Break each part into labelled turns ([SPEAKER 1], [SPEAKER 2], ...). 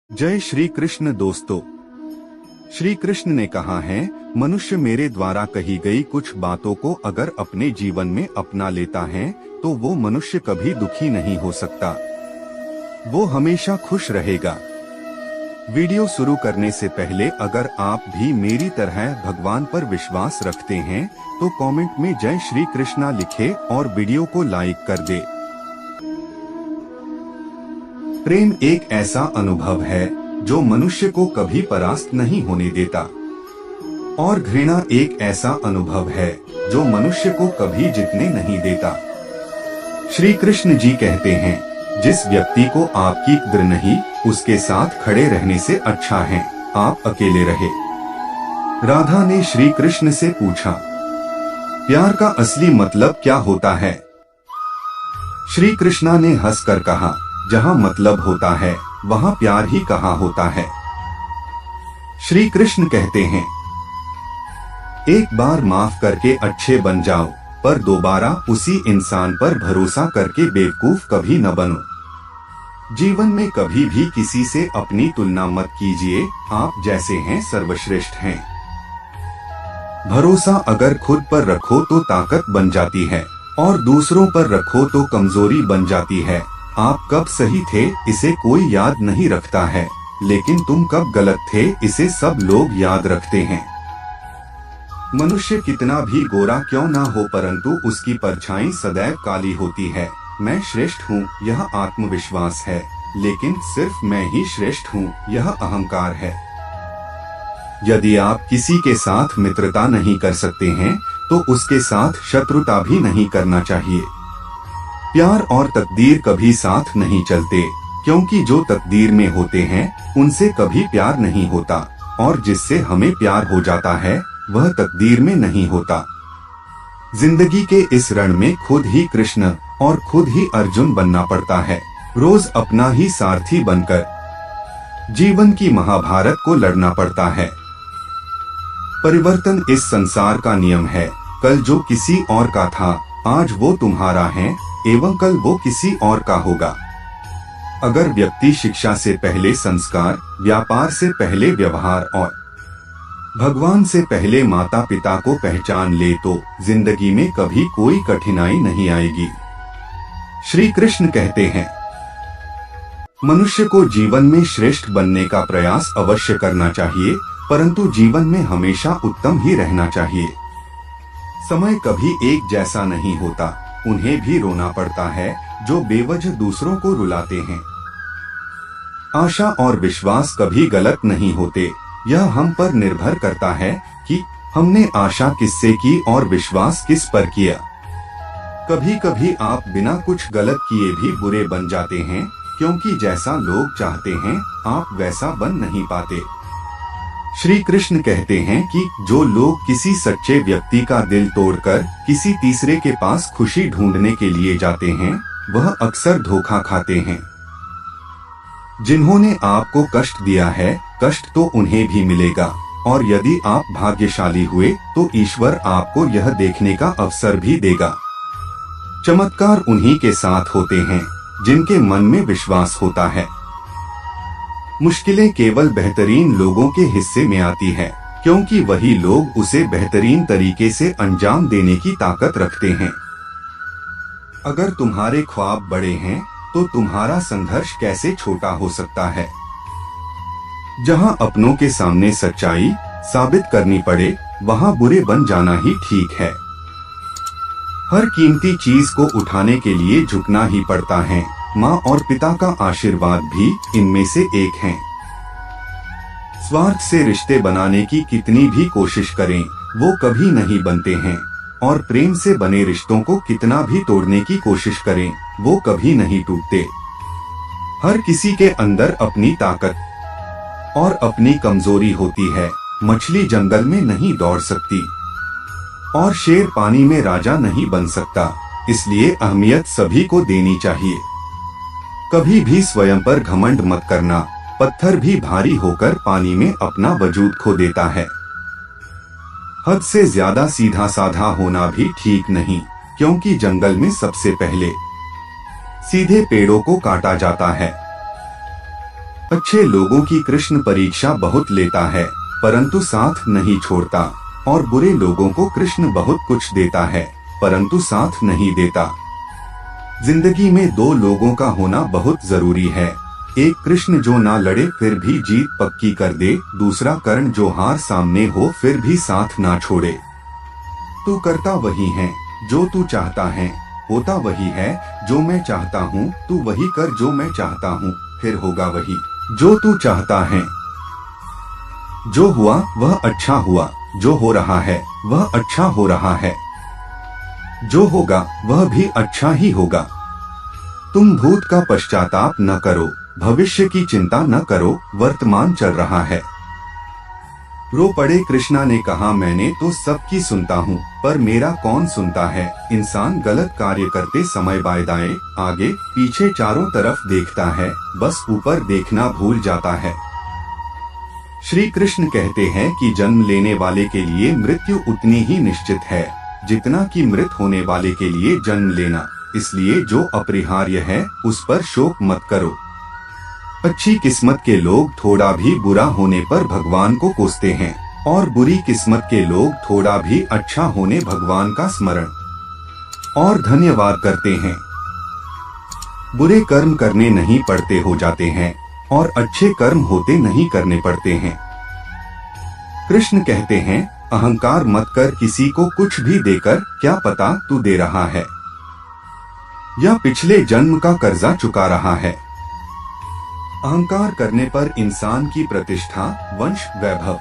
[SPEAKER 1] जय श्री कृष्ण दोस्तों। श्री कृष्ण ने कहा है, मनुष्य मेरे द्वारा कही गई कुछ बातों को अगर अपने जीवन में अपना लेता है तो वो मनुष्य कभी दुखी नहीं हो सकता, वो हमेशा खुश रहेगा। वीडियो शुरू करने से पहले अगर आप भी मेरी तरह भगवान पर विश्वास रखते हैं तो कमेंट में जय श्री कृष्णा लिखें और वीडियो को लाइक कर दे। प्रेम एक ऐसा अनुभव है जो मनुष्य को कभी परास्त नहीं होने देता, और घृणा एक ऐसा अनुभव है जो मनुष्य को कभी जीतने नहीं देता। श्री कृष्ण जी कहते हैं, जिस व्यक्ति को आपकी कद्र नहीं, उसके साथ खड़े रहने से अच्छा है आप अकेले रहे। राधा ने श्री कृष्ण से पूछा, प्यार का असली मतलब क्या होता है? श्री कृष्णा ने हंसकर कहा, जहाँ मतलब होता है वहाँ प्यार ही कहाँ होता है। श्री कृष्ण कहते हैं, एक बार माफ करके अच्छे बन जाओ, पर दोबारा उसी इंसान पर भरोसा करके बेवकूफ कभी न बनो। जीवन में कभी भी किसी से अपनी तुलना मत कीजिए, आप जैसे हैं सर्वश्रेष्ठ हैं। भरोसा अगर खुद पर रखो तो ताकत बन जाती है और दूसरों पर रखो तो कमजोरी बन जाती है। आप कब सही थे इसे कोई याद नहीं रखता है, लेकिन तुम कब गलत थे इसे सब लोग याद रखते हैं। मनुष्य कितना भी गोरा क्यों ना हो, परंतु उसकी परछाई सदैव काली होती है। मैं श्रेष्ठ हूँ यह आत्मविश्वास है, लेकिन सिर्फ मैं ही श्रेष्ठ हूँ यह अहंकार है। यदि आप किसी के साथ मित्रता नहीं कर सकते हैं तो उसके साथ शत्रुता भी नहीं करना चाहिए। प्यार और तकदीर कभी साथ नहीं चलते, क्योंकि जो तकदीर में होते हैं उनसे कभी प्यार नहीं होता, और जिससे हमें प्यार हो जाता है वह तकदीर में नहीं होता। जिंदगी के इस रण में खुद ही कृष्ण और खुद ही अर्जुन बनना पड़ता है, रोज अपना ही सारथी बनकर जीवन की महाभारत को लड़ना पड़ता है। परिवर्तन इस संसार का नियम है। कल जो किसी और का था आज वो तुम्हारा है, एवं कल वो किसी और का होगा। अगर व्यक्ति शिक्षा से पहले संस्कार, व्यापार से पहले व्यवहार और भगवान से पहले माता पिता को पहचान ले तो जिंदगी में कभी कोई कठिनाई नहीं आएगी। श्री कृष्ण कहते हैं, मनुष्य को जीवन में श्रेष्ठ बनने का प्रयास अवश्य करना चाहिए, परंतु जीवन में हमेशा उत्तम ही रहना चाहिए। समय कभी एक जैसा नहीं होता, उन्हें भी रोना पड़ता है जो बेवजह दूसरों को रुलाते हैं। आशा और विश्वास कभी गलत नहीं होते, यह हम पर निर्भर करता है कि हमने आशा किससे की और विश्वास किस पर किया। कभी कभी आप बिना कुछ गलत किए भी बुरे बन जाते हैं, क्योंकि जैसा लोग चाहते हैं आप वैसा बन नहीं पाते। श्री कृष्ण कहते हैं कि जो लोग किसी सच्चे व्यक्ति का दिल तोड़कर किसी तीसरे के पास खुशी ढूंढने के लिए जाते हैं वह अक्सर धोखा खाते हैं। जिन्होंने आपको कष्ट दिया है कष्ट तो उन्हें भी मिलेगा, और यदि आप भाग्यशाली हुए तो ईश्वर आपको यह देखने का अवसर भी देगा। चमत्कार उन्हीं के साथ होते हैं जिनके मन में विश्वास होता है। मुश्किलें केवल बेहतरीन लोगों के हिस्से में आती है, क्योंकि वही लोग उसे बेहतरीन तरीके से अंजाम देने की ताकत रखते हैं। अगर तुम्हारे ख्वाब बड़े हैं तो तुम्हारा संघर्ष कैसे छोटा हो सकता है। जहां अपनों के सामने सच्चाई साबित करनी पड़े वहां बुरे बन जाना ही ठीक है। हर कीमती चीज को उठाने के लिए झुकना ही पड़ता है। माँ और पिता का आशीर्वाद भी इनमें से एक है। स्वार्थ से रिश्ते बनाने की कितनी भी कोशिश करें वो कभी नहीं बनते हैं, और प्रेम से बने रिश्तों को कितना भी तोड़ने की कोशिश करें वो कभी नहीं टूटते। हर किसी के अंदर अपनी ताकत और अपनी कमजोरी होती है। मछली जंगल में नहीं दौड़ सकती और शेर पानी में राजा नहीं बन सकता, इसलिए अहमियत सभी को देनी चाहिए। कभी भी स्वयं पर घमंड मत करना, पत्थर भी भारी होकर पानी में अपना वजूद खो देता है। हद से ज्यादा सीधा साधा होना भी ठीक नहीं, क्योंकि जंगल में सबसे पहले सीधे पेड़ों को काटा जाता है। अच्छे लोगों की कृष्ण परीक्षा बहुत लेता है, परंतु साथ नहीं छोड़ता, और बुरे लोगों को कृष्ण बहुत कुछ देता है, परंतु साथ नहीं देता। जिंदगी में दो लोगों का होना बहुत जरूरी है। एक कृष्ण जो ना लड़े फिर भी जीत पक्की कर दे, दूसरा कर्ण जो हार सामने हो फिर भी साथ ना छोड़े। तू करता वही है जो तू चाहता है, होता वही है जो मैं चाहता हूँ, तू वही कर जो मैं चाहता हूँ, फिर होगा वही जो तू चाहता है। जो हुआ वह अच्छा हुआ, जो हो रहा है वह अच्छा हो रहा है, जो होगा वह भी अच्छा ही होगा। तुम भूत का पश्चाताप न करो, भविष्य की चिंता न करो, वर्तमान चल रहा है। रो पड़े कृष्णा ने कहा, मैंने तो सबकी सुनता हूँ, पर मेरा कौन सुनता है। इंसान गलत कार्य करते समय बाएं दाएं आगे पीछे चारों तरफ देखता है, बस ऊपर देखना भूल जाता है। श्री कृष्ण कहते हैं कि जन्म लेने वाले के लिए मृत्यु उतनी ही निश्चित है जितना कि मृत होने वाले के लिए जन्म लेना, इसलिए जो अपरिहार्य है उस पर शोक मत करो। अच्छी किस्मत के लोग थोड़ा भी बुरा होने पर भगवान को कोसते हैं, और बुरी किस्मत के लोग थोड़ा भी अच्छा होने भगवान का स्मरण और धन्यवाद करते हैं। बुरे कर्म करने नहीं पड़ते हो जाते हैं, और अच्छे कर्म होते नहीं करने पड़ते हैं। कृष्ण कहते हैं, अहंकार मत कर, किसी को कुछ भी देकर क्या पता तू दे रहा है या पिछले जन्म का कर्जा चुका रहा है। अहंकार करने पर इंसान की प्रतिष्ठा, वंश, वैभव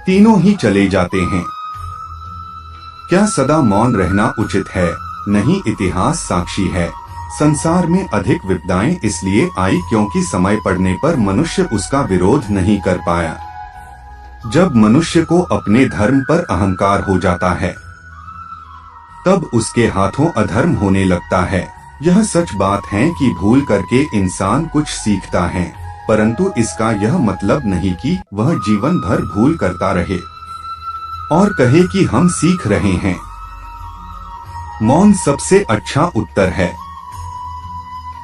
[SPEAKER 1] तीनों ही चले जाते हैं। क्या सदा मौन रहना उचित है? नहीं, इतिहास साक्षी है। संसार में अधिक विपदाएं इसलिए आई क्योंकि समय पड़ने पर मनुष्य उसका विरोध नहीं कर पाया। जब मनुष्य को अपने धर्म पर अहंकार हो जाता है, तब उसके हाथों अधर्म होने लगता है। यह सच बात है कि भूल करके इंसान कुछ सीखता है, परंतु इसका यह मतलब नहीं कि वह जीवन भर भूल करता रहे और कहे कि हम सीख रहे हैं। मौन सबसे अच्छा उत्तर है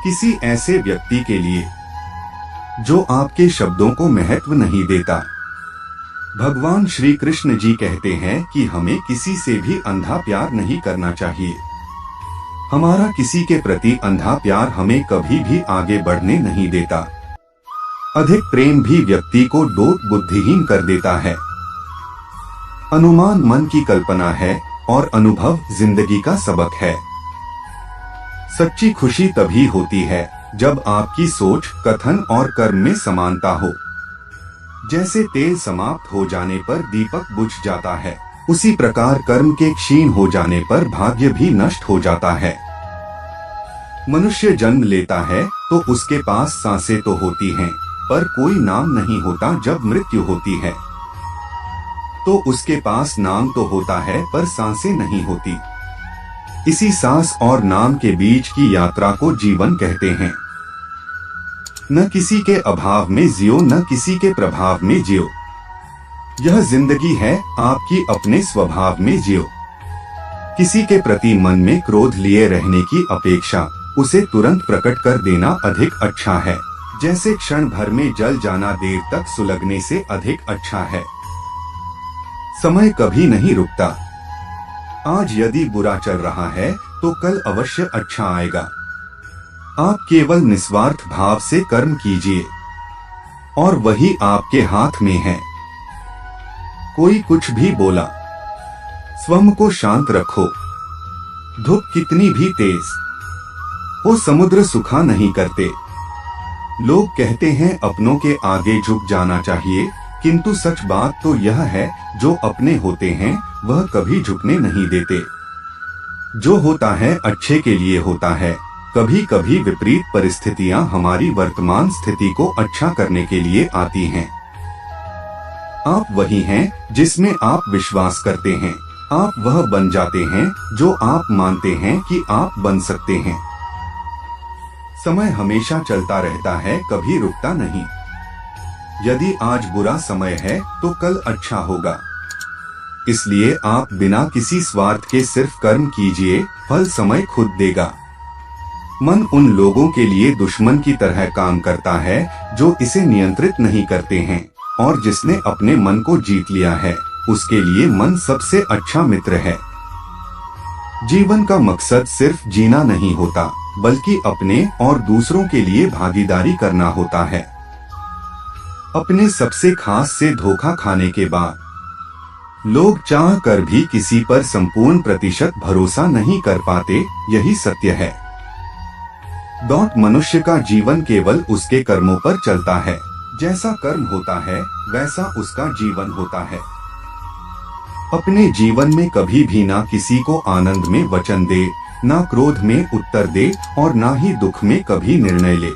[SPEAKER 1] किसी ऐसे व्यक्ति के लिए जो आपके शब्दों को महत्व नहीं देता। भगवान श्री कृष्ण जी कहते हैं कि हमें किसी से भी अंधा प्यार नहीं करना चाहिए। हमारा किसी के प्रति अंधा प्यार हमें कभी भी आगे बढ़ने नहीं देता। अधिक प्रेम भी व्यक्ति को डोट बुद्धिहीन कर देता है। अनुमान मन की कल्पना है और अनुभव जिंदगी का सबक है। सच्ची खुशी तभी होती है जब आपकी सोच, कथन और कर्म में समानता हो। जैसे तेल समाप्त हो जाने पर दीपक बुझ जाता है, उसी प्रकार कर्म के क्षीण हो जाने पर भाग्य भी नष्ट हो जाता है। मनुष्य जन्म लेता है तो उसके पास सांसें तो होती हैं, पर कोई नाम नहीं होता। जब मृत्यु होती है तो उसके पास नाम तो होता है पर सांसें नहीं होती। इसी सांस और नाम के बीच की यात्रा को जीवन कहते हैं। न किसी के अभाव में जियो, न किसी के प्रभाव में जियो। यह जिंदगी है आपकी अपने स्वभाव में जियो। किसी के प्रति मन में क्रोध लिए रहने की अपेक्षा उसे तुरंत प्रकट कर देना अधिक अच्छा है। जैसे क्षण भर में जल जाना देर तक सुलगने से अधिक अच्छा है। समय कभी नहीं रुकता। आज यदि बुरा चल रहा है तो कल अवश्य अच्छा आएगा। आप केवल निस्वार्थ भाव से कर्म कीजिए और वही आपके हाथ में है। कोई कुछ भी बोला, स्वयं को शांत रखो। धूप कितनी भी तेज हो, समुद्र सुखा नहीं करते। लोग कहते हैं अपनों के आगे झुक जाना चाहिए, किंतु सच बात तो यह है जो अपने होते हैं वह कभी झुकने नहीं देते। जो होता है अच्छे के लिए होता है। कभी कभी विपरीत परिस्थितियां हमारी वर्तमान स्थिति को अच्छा करने के लिए आती हैं। आप वही हैं जिसमें आप विश्वास करते हैं। आप वह बन जाते हैं जो आप मानते हैं कि आप बन सकते हैं। समय हमेशा चलता रहता है, कभी रुकता नहीं। यदि आज बुरा समय है तो कल अच्छा होगा। इसलिए आप बिना किसी स्वार्थ के सिर्फ कर्म कीजिए, फल समय खुद देगा। मन उन लोगों के लिए दुश्मन की तरह काम करता है जो इसे नियंत्रित नहीं करते हैं, और जिसने अपने मन को जीत लिया है उसके लिए मन सबसे अच्छा मित्र है। जीवन का मकसद सिर्फ जीना नहीं होता, बल्कि अपने और दूसरों के लिए भागीदारी करना होता है। अपने सबसे खास से धोखा खाने के बाद लोग चाह कर भी किसी पर संपूर्ण प्रतिशत भरोसा नहीं कर पाते, यही सत्य है। मनुष्य का जीवन केवल उसके कर्मों पर चलता है। जैसा कर्म होता है वैसा उसका जीवन होता है। अपने जीवन में कभी भी ना किसी को आनंद में वचन दे, ना क्रोध में उत्तर दे और ना ही दुख में कभी निर्णय ले।